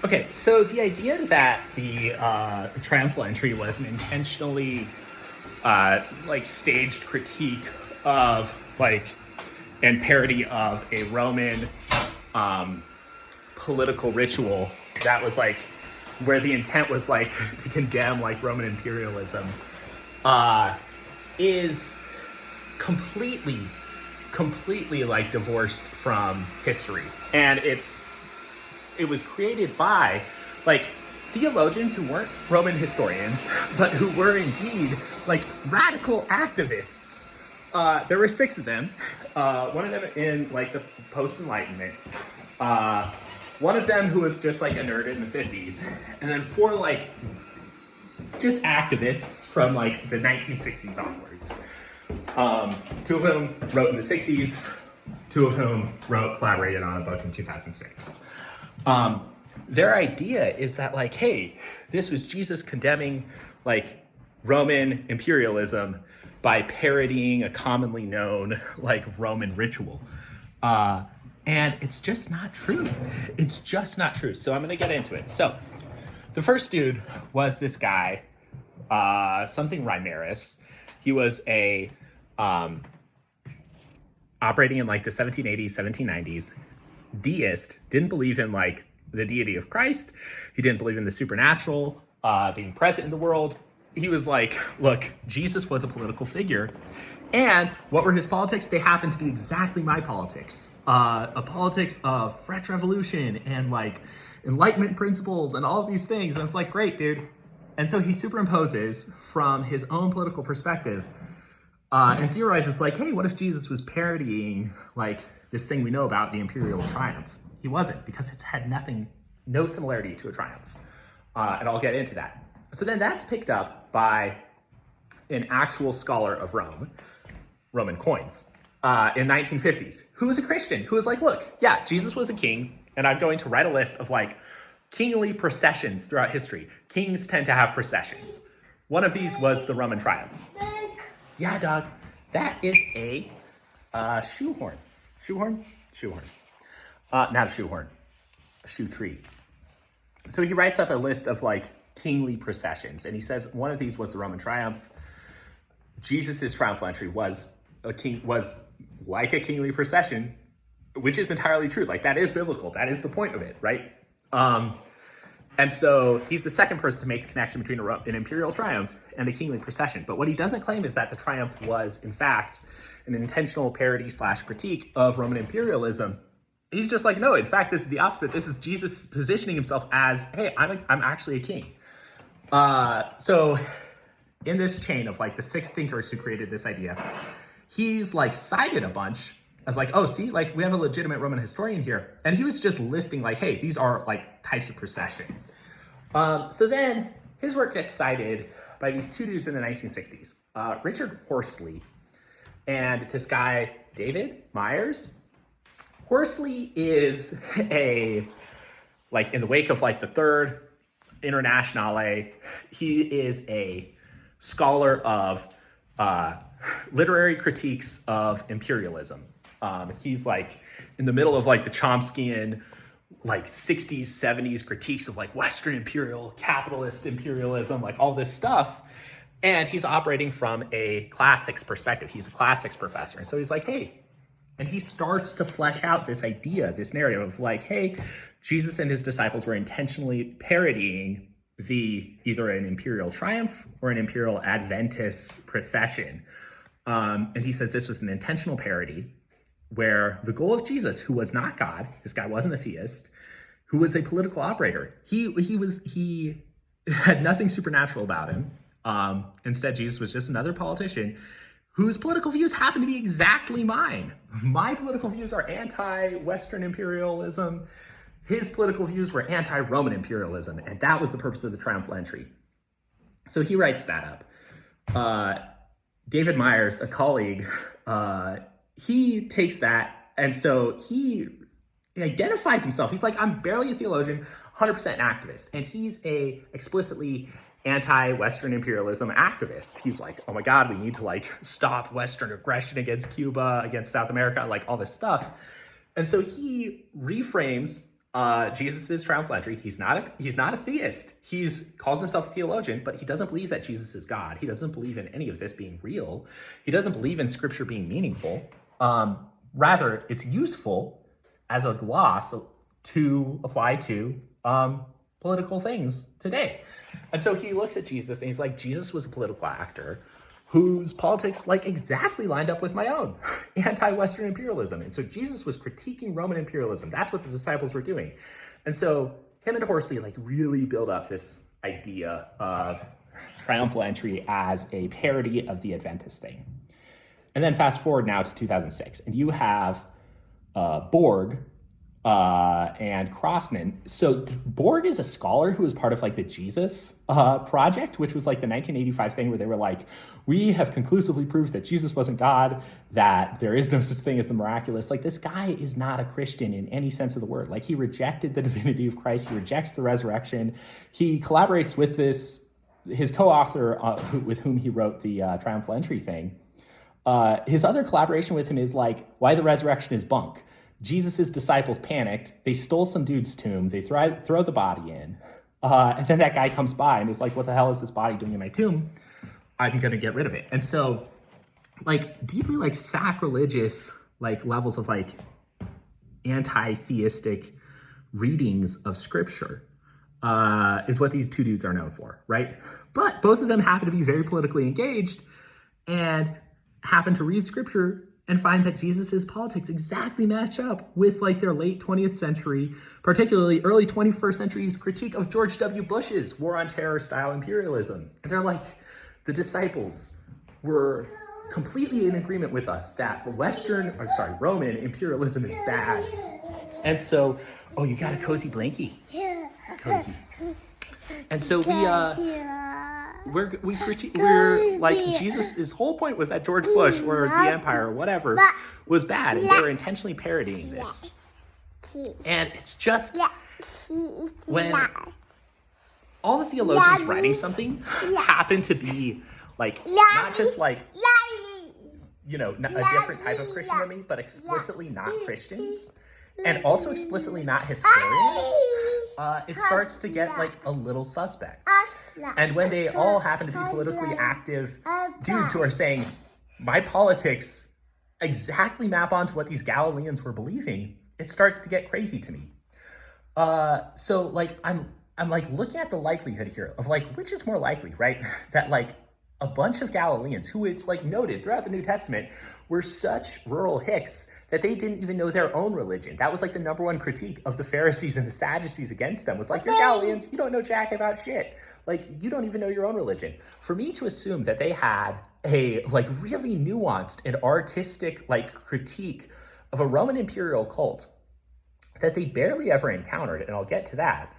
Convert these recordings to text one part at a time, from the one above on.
Okay, so the idea that the triumphal entry was an intentionally staged critique of and parody of a Roman political ritual that was where the intent was to condemn Roman imperialism is completely divorced from history. And it was created by theologians who weren't Roman historians, but who were indeed radical activists. There were 6 of them. One of them in the post-Enlightenment. One of them who was just a nerd in the 50s, and then 4 just activists from the 1960s onwards. 2 of whom wrote in the 60s, 2 of whom collaborated on a book in 2006. Their idea is that hey, this was Jesus condemning Roman imperialism by parodying a commonly known Roman ritual. And it's just not true. It's just not true. So I'm going to get into it. So the first dude was this guy, something Reimarus. He was a operating in the 1780s, 1790s, deist, didn't believe in the deity of Christ. He didn't believe in the supernatural being present in the world. He was look, Jesus was a political figure. And what were his politics? They happened to be exactly my politics. A politics of French Revolution and Enlightenment principles and all of these things. And it's great, dude. And so he superimposes from his own political perspective and theorizes hey, what if Jesus was parodying this thing we know about, the imperial triumph? He wasn't, because it's had no similarity to a triumph. And I'll get into that. So then that's picked up by an actual scholar of Roman coins, in 1950s, who was a Christian, who was look, yeah, Jesus was a king, and I'm going to write a list of kingly processions throughout history. Kings tend to have processions. One of these was the Roman triumph. Yeah, dog, that is a shoehorn. Shoehorn? Shoehorn. Not a shoehorn, a shoe tree. So he writes up a list of kingly processions, and he says one of these was the Roman triumph. Jesus's triumphal entry was like a kingly procession, which is entirely true. That is biblical. That is the point of it, right? And so he's the second person to make the connection between an imperial triumph and a kingly procession. But what he doesn't claim is that the triumph was, in fact, an intentional parody / critique of Roman imperialism. He's just no, in fact, this is the opposite. This is Jesus positioning himself as, hey, I'm actually a king. So in this chain of the 6 thinkers who created this idea, he's cited a bunch as oh, see, we have a legitimate Roman historian here. And he was just listing hey, these are types of procession. So then his work gets cited by these 2 dudes in the 1960s, Richard Horsley and this guy, David Myers. Horsley is in the wake of the Third Internationale, he is a scholar of literary critiques of imperialism. He's in the middle of the Chomskyan 60s, 70s critiques of Western imperial, capitalist imperialism, all this stuff. And he's operating from a classics perspective. He's a classics professor. And so he's hey, and he starts to flesh out this idea, this narrative of hey, Jesus and his disciples were intentionally parodying either an imperial triumph or an imperial Adventist procession. And he says this was an intentional parody where the goal of Jesus, who was not God, this guy wasn't a theist, who was a political operator, he had nothing supernatural about him. Instead, Jesus was just another politician whose political views happen to be exactly mine. My political views are anti-Western imperialism. His political views were anti-Roman imperialism, and that was the purpose of the triumphal entry. So he writes that up. David Myers, a colleague, he takes that, and so he identifies himself. He's I'm barely a theologian, 100% an activist, and he's a explicitly anti-Western imperialism activist. He's oh my God, we need to stop Western aggression against Cuba, against South America, all this stuff. And so he reframes Jesus' triumphal entry. He's not a theist. He's calls himself a theologian, but he doesn't believe that Jesus is God. He doesn't believe in any of this being real. He doesn't believe in scripture being meaningful. Rather, it's useful as a gloss to apply to political things today. And so he looks at Jesus and he's like, Jesus was a political actor whose politics like exactly lined up with my own anti-Western imperialism. And so Jesus was critiquing Roman imperialism. That's what the disciples were doing. And so him and Horsley like really build up this idea of triumphal entry as a parody of the Adventist thing. And then fast forward now to 2006, and you have Borg and Crossman. So Borg is a scholar who was part of like the Jesus project, which was like the 1985 thing where they were like, we have conclusively proved that Jesus wasn't God, that there is no such thing as the miraculous. Like this guy is not a Christian in any sense of the word. Like he rejected the divinity of Christ. He rejects the resurrection. He collaborates with his co-author with whom he wrote the triumphal entry thing. His other collaboration with him is like why the resurrection is bunk. Jesus' disciples panicked. They stole some dude's tomb. They throw the body in. And then that guy comes by and is like, what the hell is this body doing in my tomb? I'm going to get rid of it. And so like deeply like sacrilegious like levels of like anti-theistic readings of scripture is what these two dudes are known for, right? But both of them happen to be very politically engaged and happen to read scripture and find that Jesus's politics exactly match up with like their late 20th century, particularly early 21st century's critique of George W. Bush's war on terror style imperialism. And they're like, the disciples were completely in agreement with us that Roman imperialism is bad. And so, oh, you got a cozy blankie. Cozy. And so we're like Jesus' whole point was that George Bush or the empire or whatever was bad, and they were intentionally parodying this. And it's just when all the theologians writing something happen to be like not just like a different type of Christian than me, but explicitly not Christians and also explicitly not historians, it starts to get like a little suspect. And when they all happen to be politically active dudes who are saying, my politics exactly map onto what these Galileans were believing, it starts to get crazy to me. So like, I'm like looking at the likelihood here of like, which is more likely, right? That like a bunch of Galileans who it's like noted throughout the New Testament were such rural hicks that they didn't even know their own religion. That was like the number one critique of the Pharisees and the Sadducees against them was like, you're Galileans, you don't know jack about shit. Like, you don't even know your own religion. For me to assume that they had a like really nuanced and artistic like critique of a Roman imperial cult that they barely ever encountered, and I'll get to that,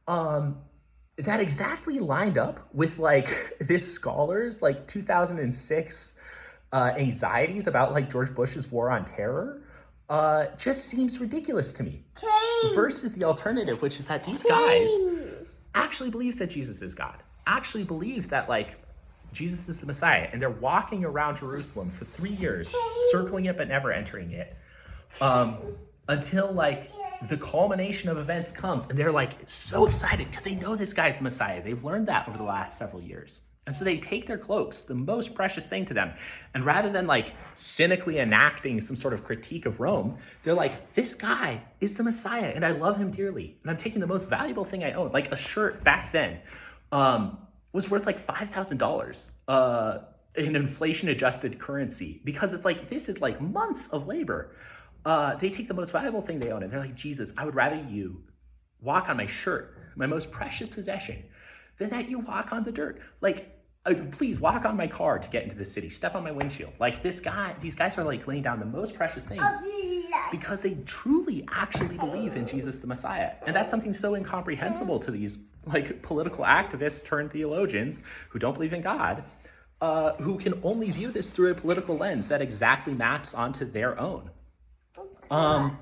that exactly lined up with like this scholar's like 2006 anxieties about like George Bush's war on terror just seems ridiculous to me. Versus the alternative, which is that these guys actually believe that Jesus is God, actually believe that like Jesus is the Messiah, and they're walking around Jerusalem for 3 years, circling it but never entering it, until like the culmination of events comes, and they're like so excited because they know this guy's the Messiah. They've learned that over the last several years. And so they take their cloaks, the most precious thing to them, and rather than like cynically enacting some sort of critique of Rome, they're like, this guy is the Messiah and I love him dearly. And I'm taking the most valuable thing I own. Like a shirt back then was worth like $5,000 in inflation adjusted currency, because it's like, this is like months of labor. They take the most valuable thing they own and they're like, Jesus, I would rather you walk on my shirt, my most precious possession, than that you walk on the dirt. Like, please walk on my car to get into the city, step on my windshield. Like these guys are like laying down the most precious things because they truly actually believe in Jesus the Messiah. And that's something so incomprehensible to these like political activists turned theologians who don't believe in God, who can only view this through a political lens that exactly maps onto their own. And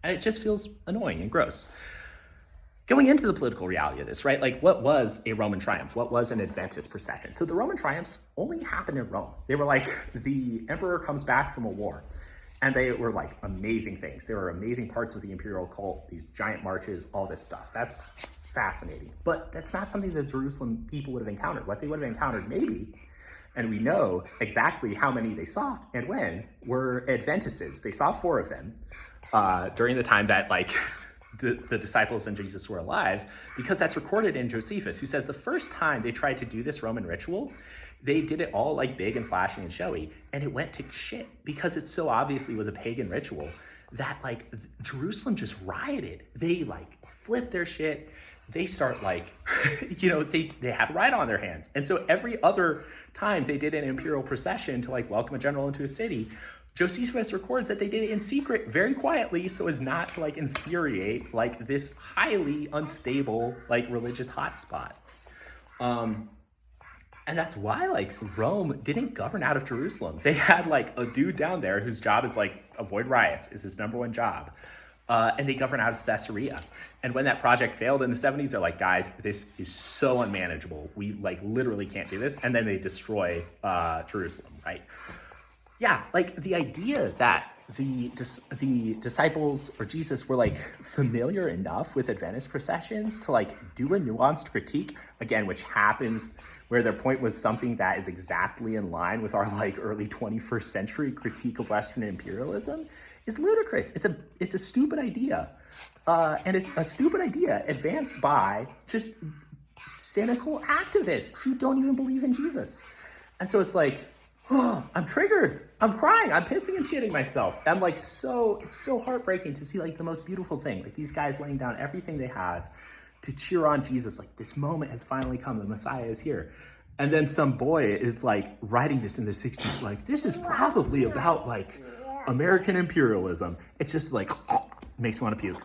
it just feels annoying and gross. Going into the political reality of this, right? Like, what was a Roman triumph? What was an Adventist procession? So the Roman triumphs only happened in Rome. They were like, the emperor comes back from a war, And they were like amazing things. There were amazing parts of the imperial cult, these giant marches, all this stuff. That's fascinating. But that's not something the Jerusalem people would have encountered. What they would have encountered maybe, and we know exactly how many they saw and when, were Adventists. They saw 4 of them during the time that like the disciples and Jesus were alive, because that's recorded in Josephus, who says the first time they tried to do this Roman ritual, they did it all like big and flashy and showy, and it went to shit because it so obviously was a pagan ritual that like Jerusalem just rioted. They like flipped their shit. They start like, they had riot on their hands. And so every other time they did an imperial procession to like welcome a general into a city, Josephus records that they did it in secret, very quietly, so as not to like infuriate like this highly unstable like religious hotspot. And that's why like Rome didn't govern out of Jerusalem. They had like a dude down there whose job is like avoid riots, is his number one job. And they govern out of Caesarea. And when that project failed in the 70s, they're like, guys, this is so unmanageable. We like literally can't do this. And then they destroy Jerusalem, right? Yeah, like the idea that the disciples or Jesus were like familiar enough with Adventist processions to like do a nuanced critique, again, which happens where their point was something that is exactly in line with our like early 21st century critique of Western imperialism, is ludicrous. It's a stupid idea. And it's a stupid idea advanced by just cynical activists who don't even believe in Jesus. And so it's like, oh, I'm triggered. I'm crying. I'm pissing and shitting myself. I'm like, it's so heartbreaking to see like the most beautiful thing, like these guys laying down everything they have to cheer on Jesus. Like, this moment has finally come. The Messiah is here. And then some boy is like writing this in the 60s, like, this is probably about like American imperialism. It's just like, makes me want to puke.